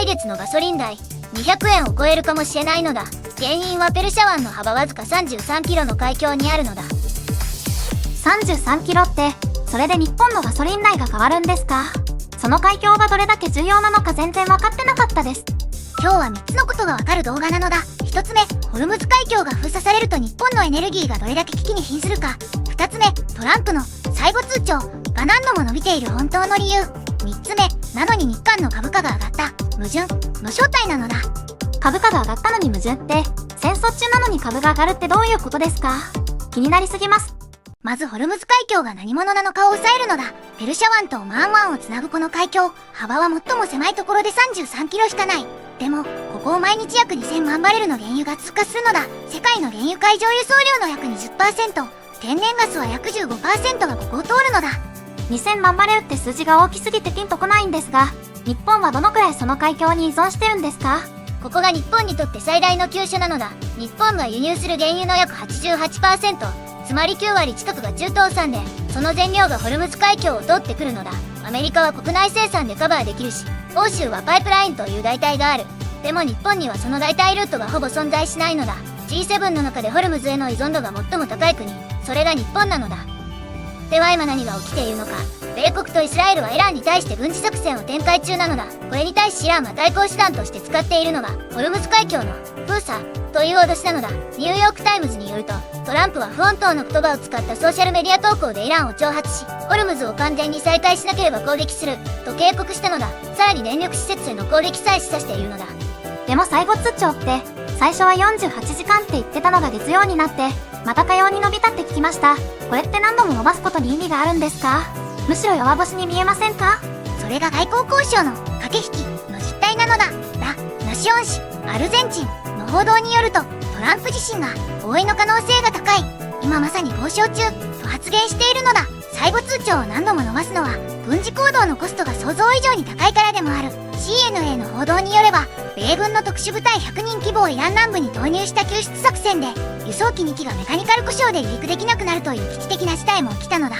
来月のガソリン代200円を超えるかもしれないのだ。原因はペルシャ湾の幅わずか33キロの海峡にあるのだ。33キロって、それで日本のガソリン代が変わるんですか？その海峡がどれだけ重要なのか全然分かってなかったです。今日は3つのことがわかる動画なのだ。1つ目、ホルムズ海峡が封鎖されると日本のエネルギーがどれだけ危機に瀕するか。2つ目、トランプの最後通帳が何度も伸びている本当の理由。3つ目、なのに日韓の株価が上がった矛盾の正体なのだ。株価が上がったのに矛盾って、戦争中なのに株が上がるってどういうことですか？気になりすぎます。まずホルムズ海峡が何者なのかを押さえるのだ。ペルシャ湾とオマーン湾をつなぐこの海峡、幅は最も狭いところで33キロしかない。でも、ここを毎日約2000万バレルの原油が通過するのだ。世界の原油海上輸送量の約 20%、天然ガスは約 15% がここを通るのだ。2000万バレルって数字が大きすぎてピンとこないんですが、日本はどのくらいその海峡に依存してるんですか？ここが日本にとって最大の急所なのだ。日本が輸入する原油の約 88%、つまり9割近くが中東産で、その全量がホルムズ海峡を通ってくるのだ。アメリカは国内生産でカバーできるし、欧州はパイプラインという代替がある。でも日本にはその代替ルートがほぼ存在しないのだ。G7 の中でホルムズへの依存度が最も高い国、それが日本なのだ。では今何が起きているのか。米国とイスラエルはイランに対して軍事作戦を展開中なのだ。これに対しイランは対抗手段として使っているのがホルムズ海峡の封鎖という脅しなのだ。ニューヨークタイムズによると、トランプは不穏当な言葉を使ったソーシャルメディア投稿でイランを挑発し、ホルムズを完全に再開しなければ攻撃すると警告したのだ。さらに電力施設への攻撃さえ示唆しているのだ。でも最後通帳って、最初は48時間って言ってたのが月曜になって、また火曜に伸びたって聞きました。これって何度も伸ばすことに意味があるんですか？むしろ弱腰に見えませんか？それが外交交渉の駆け引きの実態なのだ。ラ・ナシオン紙アルゼンチンの報道によると、トランプ自身が合意の可能性が高い、今まさに交渉中と発言しているのだ。最後通帳を何度も伸ばすのは軍事行動のコストが想像以上に高いからでもある。 CNA の報道によれば、米軍の特殊部隊100人規模をイラン南部に投入した救出作戦で、輸送機2機がメカニカル故障で離陸できなくなるという危機的な事態も起きたのだ。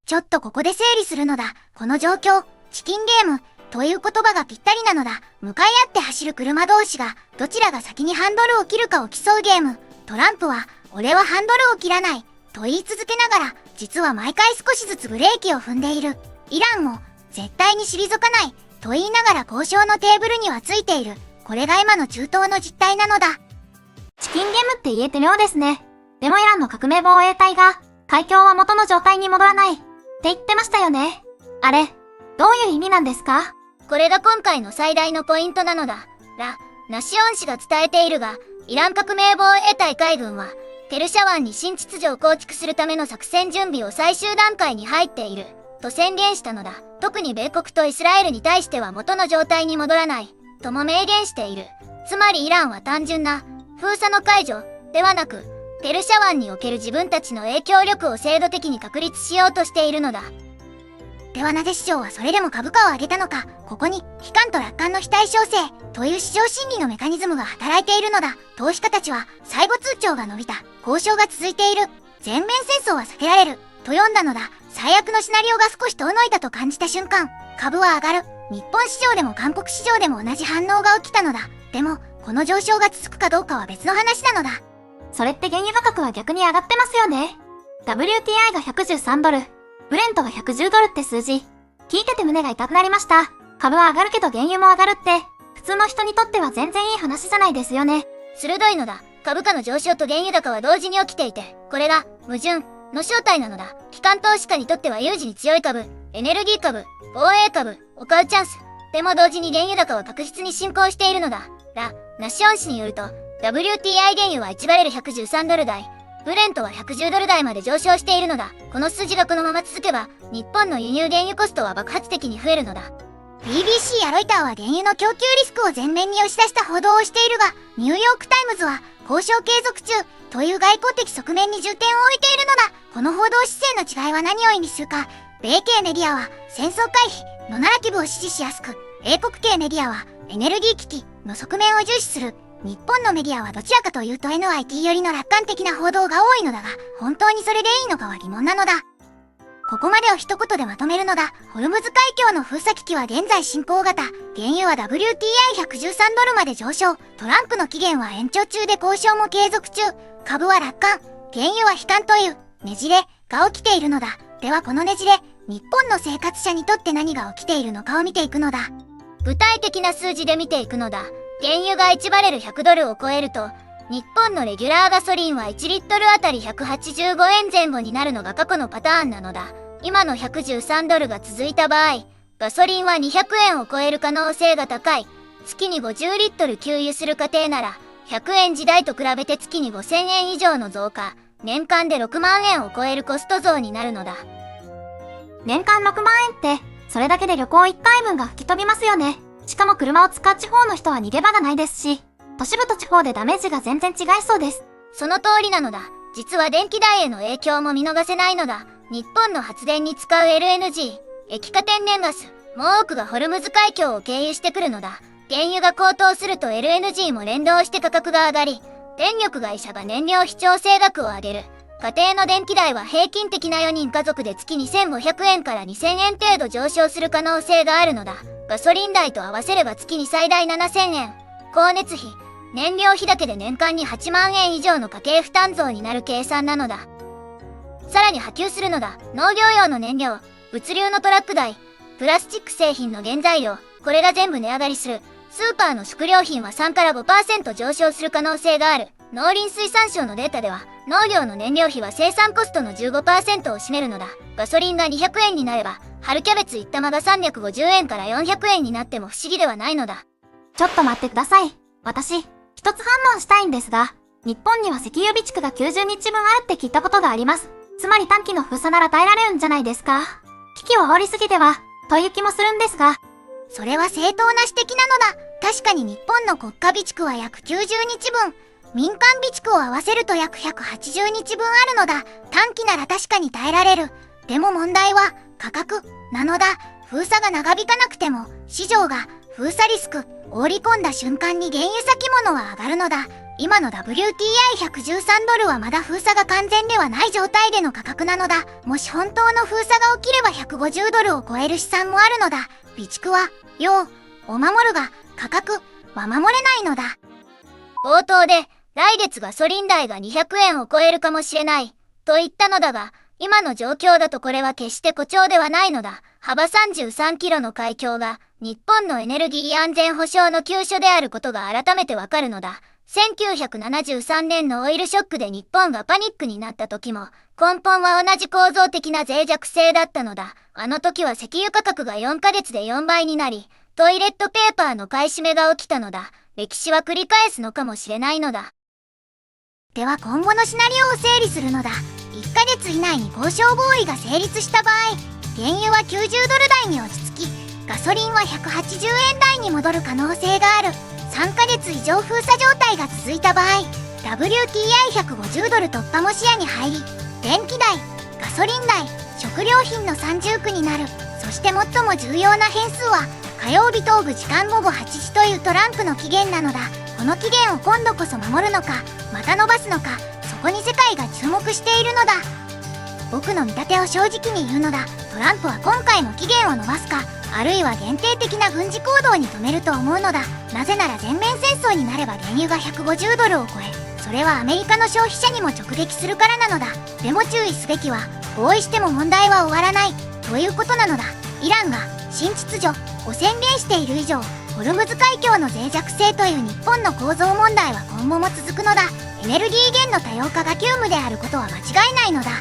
ちょっとここで整理するのだ。この状況、チキンゲームという言葉がぴったりなのだ。向かい合って走る車同士がどちらが先にハンドルを切るかを競うゲーム。トランプは俺はハンドルを切らないと言い続けながら、実は毎回少しずつブレーキを踏んでいる。イランも絶対に退かないと言いながら交渉のテーブルにはついている。これが今の中東の実態なのだ。チキンゲームって言えて妙ですね。でもイランの革命防衛隊が海峡は元の状態に戻らないって言ってましたよね。あれ、どういう意味なんですか？これが今回の最大のポイントなのだ。ラ・ナシオン氏が伝えているが、イラン革命防衛隊海軍はペルシャ湾に新秩序を構築するための作戦準備を最終段階に入っていると宣言したのだ。特に米国とイスラエルに対しては元の状態に戻らないとも明言している。つまりイランは単純な封鎖の解除ではなく、ペルシャ湾における自分たちの影響力を制度的に確立しようとしているのだ。ではなぜ市場はそれでも株価を上げたのか。ここに悲観と楽観の非対称性という市場心理のメカニズムが働いているのだ。投資家たちは最後通帳が伸びた、交渉が続いている、全面戦争は避けられると読んだのだ。最悪のシナリオが少し遠のいたと感じた瞬間、株は上がる。日本市場でも韓国市場でも同じ反応が起きたのだ。でもこの上昇が続くかどうかは別の話なのだ。それって原油価格は逆に上がってますよね。WTI が113ドル、ブレントが110ドルって数字、聞いてて胸が痛くなりました。株は上がるけど原油も上がるって、普通の人にとっては全然いい話じゃないですよね。鋭いのだ。株価の上昇と原油高は同時に起きていて、これが矛盾の正体なのだ。機関投資家にとっては有事に強い株、エネルギー株、防衛株を買うチャンス。でも同時に原油高は確実に進行しているのだ。ラ・ナシオン氏によると、WTI 原油は1バレル113ドル台、ブレントは110ドル台まで上昇しているのだ。この数字がこのまま続けば、日本の輸入原油コストは爆発的に増えるのだ。BBC やロイターは原油の供給リスクを前面に押し出した報道をしているが、ニューヨークタイムズは交渉継続中という外交的側面に重点を置いているのだ。この報道姿勢の違いは何を意味するか。米系メディアは戦争回避のナラティブを支持しやすく、英国系メディアはエネルギー危機の側面を重視する。日本のメディアはどちらかというと NIT 寄りの楽観的な報道が多いのだが、本当にそれでいいのかは疑問なのだ。ここまでを一言でまとめるのだ。ホルムズ海峡の封鎖危機は現在進行型。原油は WTI113 ドルまで上昇。トランプの期限は延長中で交渉も継続中。株は楽観。原油は悲観というねじれが起きているのだ。ではこのねじれ、日本の生活者にとって何が起きているのかを見ていくのだ。具体的な数字で見ていくのだ。原油が1バレル100ドルを超えると、日本のレギュラーガソリンは1リットルあたり185円前後になるのが過去のパターンなのだ。今の113ドルが続いた場合、ガソリンは200円を超える可能性が高い。月に50リットル給油する家庭なら、100円時代と比べて月に5000円以上の増加、年間で6万円を超えるコスト増になるのだ。年間6万円って、それだけで旅行1回分が吹き飛びますよね。しかも車を使う地方の人は逃げ場がないですし、都市部と地方でダメージが全然違いそうです。その通りなのだ。実は電気代への影響も見逃せないのだ。日本の発電に使う LNG、液化天然ガス、もう多くがホルムズ海峡を経由してくるのだ。原油が高騰すると LNG も連動して価格が上がり、電力会社が燃料費調整額を上げる。家庭の電気代は平均的な4人家族で月2500円から2000円程度上昇する可能性があるのだ。ガソリン代と合わせれば月に最大7000円。光熱費、燃料費だけで年間に8万円以上の家計負担増になる計算なのだ。さらに波及するのだ。農業用の燃料、物流のトラック代、プラスチック製品の原材料、これが全部値上がりする。スーパーの食料品は3から 5% 上昇する可能性がある。農林水産省のデータでは、農業の燃料費は生産コストの 15% を占めるのだ。ガソリンが200円になれば、春キャベツ1玉が350円から400円になっても不思議ではないのだ。ちょっと待ってください。私、一つ反論したいんですが、日本には石油備蓄が90日分あるって聞いたことがあります。つまり短期の封鎖なら耐えられるんじゃないですか。危機を煽りすぎては、という気もするんですが。それは正当な指摘なのだ。確かに日本の国家備蓄は約90日分。民間備蓄を合わせると約180日分あるのだ。短期なら確かに耐えられる。でも問題は価格なのだ。封鎖が長引かなくても市場が封鎖リスクを織り込んだ瞬間に原油先物は上がるのだ。今の WTI113 ドルはまだ封鎖が完全ではない状態での価格なのだ。もし本当の封鎖が起きれば150ドルを超える試算もあるのだ。備蓄は用を守るが価格は守れないのだ。冒頭で来月ガソリン代が200円を超えるかもしれないと言ったのだが、今の状況だとこれは決して誇張ではないのだ。幅33キロの海峡が日本のエネルギー安全保障の急所であることが改めてわかるのだ。1973年のオイルショックで日本がパニックになった時も根本は同じ構造的な脆弱性だったのだ。あの時は石油価格が4ヶ月で4倍になり、トイレットペーパーの買い占めが起きたのだ。歴史は繰り返すのかもしれないのだ。では今後のシナリオを整理するのだ。1ヶ月以内に交渉合意が成立した場合、原油は90ドル台に落ち着き、ガソリンは180円台に戻る可能性がある。3ヶ月以上封鎖状態が続いた場合、WTI150 ドル突破も視野に入り、電気代、ガソリン代、食料品の三重苦になる。そして最も重要な変数は、火曜日東部時間午後8時というトランプの期限なのだ。この期限を今度こそ守るのか、また伸ばすのか、そこに世界が注目しているのだ。僕の見立てを正直に言うのだ。トランプは今回も期限を延ばすか、あるいは限定的な軍事行動に止めると思うのだ。なぜなら全面戦争になれば原油が150ドルを超え、それはアメリカの消費者にも直撃するからなのだ。でも注意すべきは、合意しても問題は終わらないということなのだ。イランが新秩序を宣言している以上、ホルムズ海峡の脆弱性という日本の構造問題は今後も続くのだ。エネルギー源の多様化が急務であることは間違いないのだ。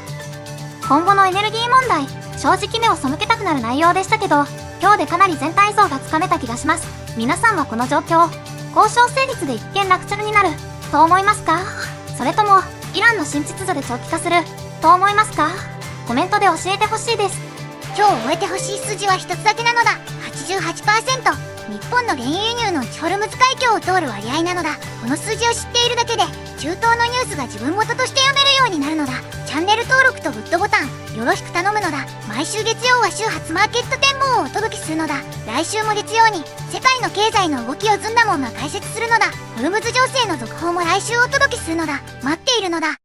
今後のエネルギー問題、正直目を背けたくなる内容でしたけど、今日でかなり全体像がつかめた気がします。皆さんはこの状況、交渉成立で一件落着になると思いますか？それともイランの新秩序で長期化すると思いますか？コメントで教えてほしいです。今日終えてほしい数字は一つだけなのだ。88%。日本の原油輸入のうちホルムズ海峡を通る割合なのだ。この数字を知っているだけで中東のニュースが自分事として読めるようになるのだ。チャンネル登録とグッドボタンよろしく頼むのだ。毎週月曜は週初マーケット展望をお届けするのだ。来週も月曜に世界の経済の動きをずんだもんが解説するのだ。ホルムズ情勢の続報も来週お届けするのだ。待っているのだ。